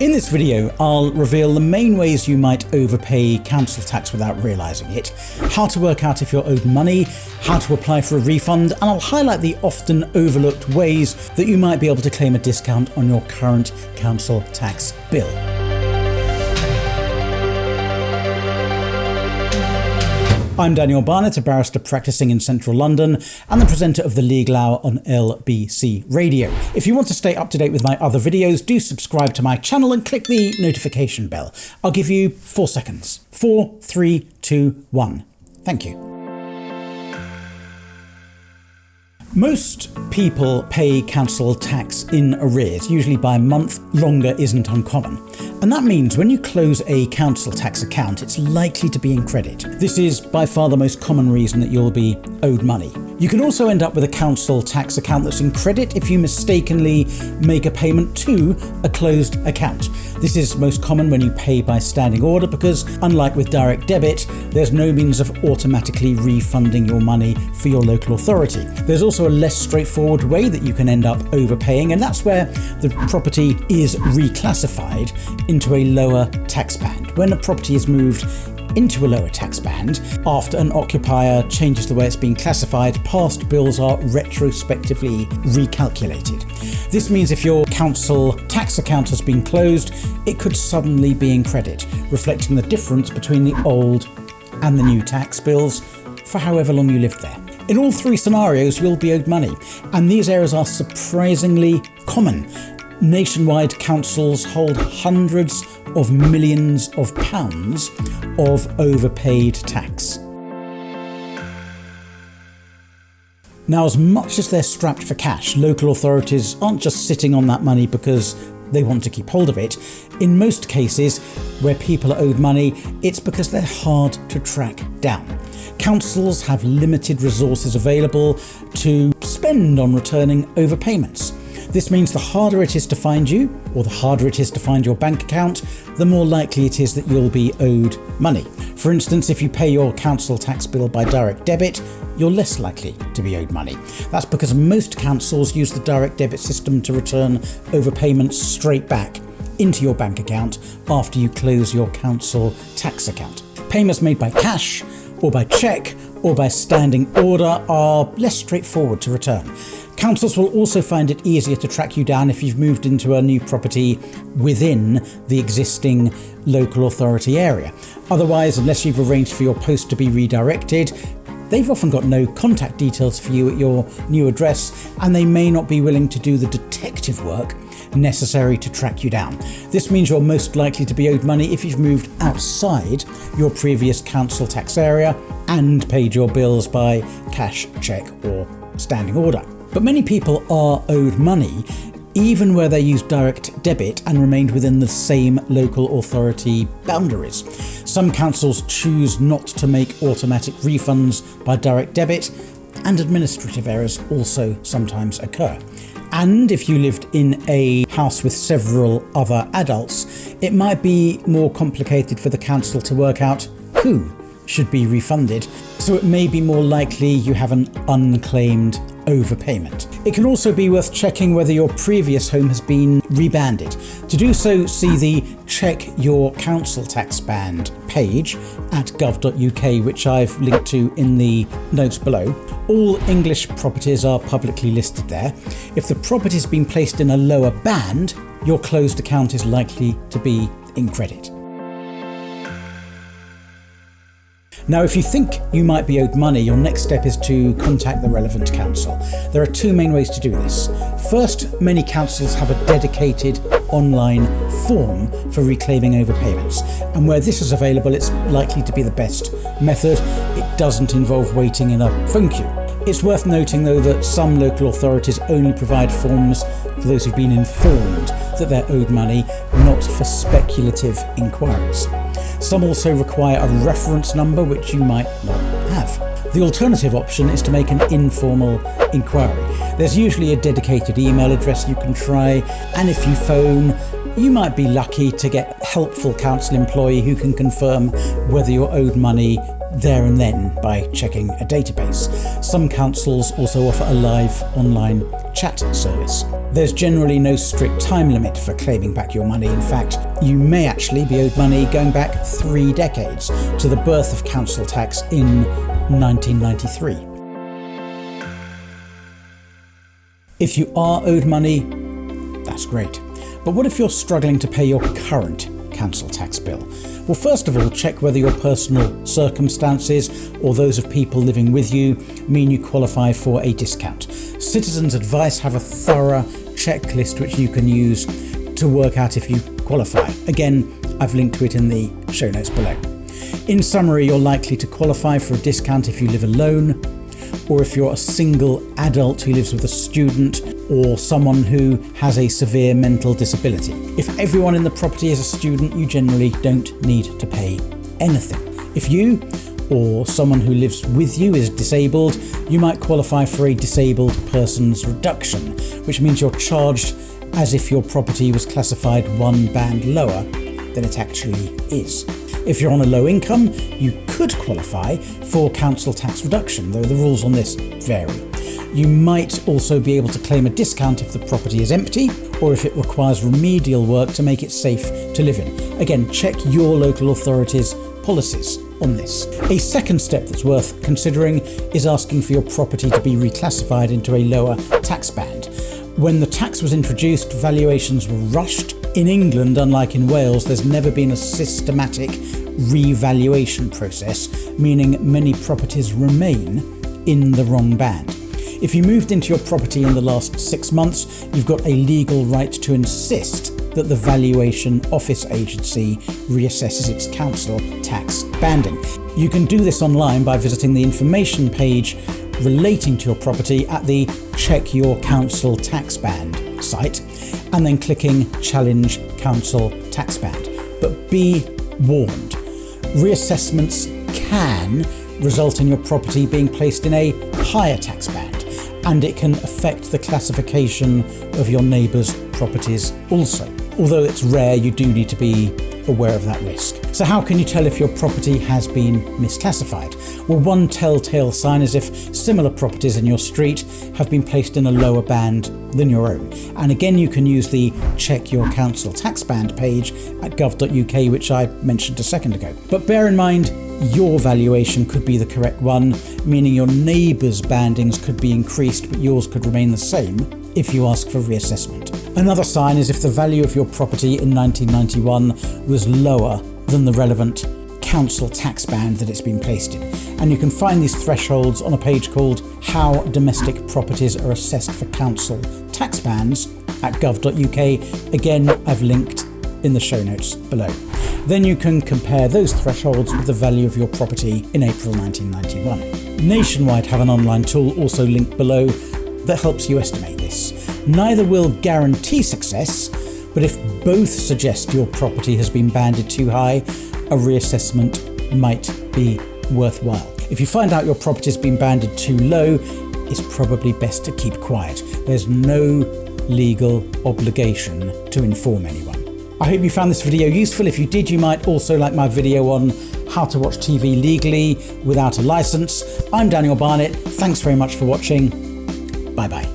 In this video, I'll reveal the main ways you might overpay council tax without realising it, how to work out if you're owed money, how to apply for a refund, and I'll highlight the often overlooked ways that you might be able to claim a discount on your current council tax bill. I'm Daniel Barnett, a barrister practicing in central London and the presenter of the Legal Hour on LBC Radio. If you want to stay up to date with my other videos, do subscribe to my channel and click the notification bell. I'll give you 4 seconds. 4, 3, 2, 1. Thank you. Most people pay council tax in arrears, usually by a month. Longer isn't uncommon. And that means when you close a council tax account, it's likely to be in credit. This is by far the most common reason that you'll be owed money. You can also end up with a council tax account that's in credit if you mistakenly make a payment to a closed account. This is most common when you pay by standing order because, unlike with direct debit, there's no means of automatically refunding your money for your local authority. There's also a less straightforward way that you can end up overpaying, and that's where the property is reclassified into a lower tax band. When a property is moved into a lower tax band, after an occupier changes the way it's being classified, past bills are retrospectively recalculated. This means if your council tax account has been closed, it could suddenly be in credit, reflecting the difference between the old and the new tax bills for however long you lived there. In all 3 scenarios, you'll be owed money, and these errors are surprisingly common. Nationwide, councils hold hundreds of millions of pounds of overpaid tax. Now, as much as they're strapped for cash, local authorities aren't just sitting on that money because they want to keep hold of it. In most cases where people are owed money, it's because they're hard to track down. Councils have limited resources available to spend on returning overpayments. This means the harder it is to find you, or the harder it is to find your bank account, the more likely it is that you'll be owed money. For instance, if you pay your council tax bill by direct debit, you're less likely to be owed money. That's because most councils use the direct debit system to return overpayments straight back into your bank account after you close your council tax account. Payments made by cash, or by cheque, or by standing order are less straightforward to return. Councils will also find it easier to track you down if you've moved into a new property within the existing local authority area. Otherwise, unless you've arranged for your post to be redirected, they've often got no contact details for you at your new address, and they may not be willing to do the detective work necessary to track you down. This means you're most likely to be owed money if you've moved outside your previous council tax area and paid your bills by cash, cheque, or standing order. But many people are owed money even where they used direct debit and remained within the same local authority boundaries. Some councils choose not to make automatic refunds by direct debit, and administrative errors also sometimes occur. And if you lived in a house with several other adults, it might be more complicated for the council to work out who should be refunded, so it may be more likely you have an unclaimed overpayment. It can also be worth checking whether your previous home has been rebanded. To do so, see the Check Your Council Tax Band page at gov.uk, which I've linked to in the notes below. All English properties are publicly listed there. If the property's been placed in a lower band, your closed account is likely to be in credit. Now, if you think you might be owed money, your next step is to contact the relevant council. There are 2 main ways to do this. First, many councils have a dedicated online form for reclaiming overpayments, and where this is available, it's likely to be the best method. It doesn't involve waiting in a phone queue. It's worth noting, though, that some local authorities only provide forms for those who've been informed that they're owed money, not for speculative inquiries. Some also require a reference number, which you might not have. The alternative option is to make an informal inquiry. There's usually a dedicated email address you can try, and if you phone, you might be lucky to get a helpful council employee who can confirm whether you're owed money there and then by checking a database. Some councils also offer a live online chat service. There's generally no strict time limit for claiming back your money. In fact, you may actually be owed money going back 3 decades to the birth of council tax in 1993. If you are owed money, that's great. But what if you're struggling to pay your current council tax bill? Well, first of all, check whether your personal circumstances or those of people living with you mean you qualify for a discount. Citizens Advice have a thorough checklist which you can use to work out if you qualify. Again, I've linked to it in the show notes below. In summary, you're likely to qualify for a discount if you live alone, or if you're a single adult who lives with a student, or someone who has a severe mental disability. If everyone in the property is a student, you generally don't need to pay anything. If you or someone who lives with you is disabled, you might qualify for a disabled person's reduction, which means you're charged as if your property was classified 1 band lower than it actually is. If you're on a low income, you could qualify for council tax reduction, though the rules on this vary. You might also be able to claim a discount if the property is empty or if it requires remedial work to make it safe to live in. Again, check your local authority's policies on this. A second step that's worth considering is asking for your property to be reclassified into a lower tax band. When the tax was introduced, valuations were rushed. In England, unlike in Wales, there's never been a systematic revaluation process, meaning many properties remain in the wrong band. If you moved into your property in the last 6 months, you've got a legal right to insist that the valuation office agency reassesses its council tax banding. You can do this online by visiting the information page relating to your property at the Check Your Council Tax Band site, and then clicking Challenge Council Tax Band. But be warned, reassessments can result in your property being placed in a higher tax band, and it can affect the classification of your neighbours' properties also. Although it's rare, you do need to be aware of that risk. So how can you tell if your property has been misclassified? Well, one telltale sign is if similar properties in your street have been placed in a lower band than your own. And again, you can use the Check Your Council Tax Band page at gov.uk, which I mentioned a second ago. But bear in mind, your valuation could be the correct one, meaning your neighbour's bandings could be increased, but yours could remain the same if you ask for reassessment. Another sign is if the value of your property in 1991 was lower than the relevant council tax band that it's been placed in. And you can find these thresholds on a page called How Domestic Properties Are Assessed for Council Tax Bands at gov.uk. Again, I've linked in the show notes below. Then you can compare those thresholds with the value of your property in April 1991. Nationwide have an online tool, also linked below, that helps you estimate this. Neither will guarantee success, but if both suggest your property has been banded too high, a reassessment might be worthwhile. If you find out your property has been banded too low, it's probably best to keep quiet. There's no legal obligation to inform anyone. I hope you found this video useful. If you did, you might also like my video on how to watch TV legally without a license. I'm Daniel Barnett. Thanks very much for watching. Bye bye.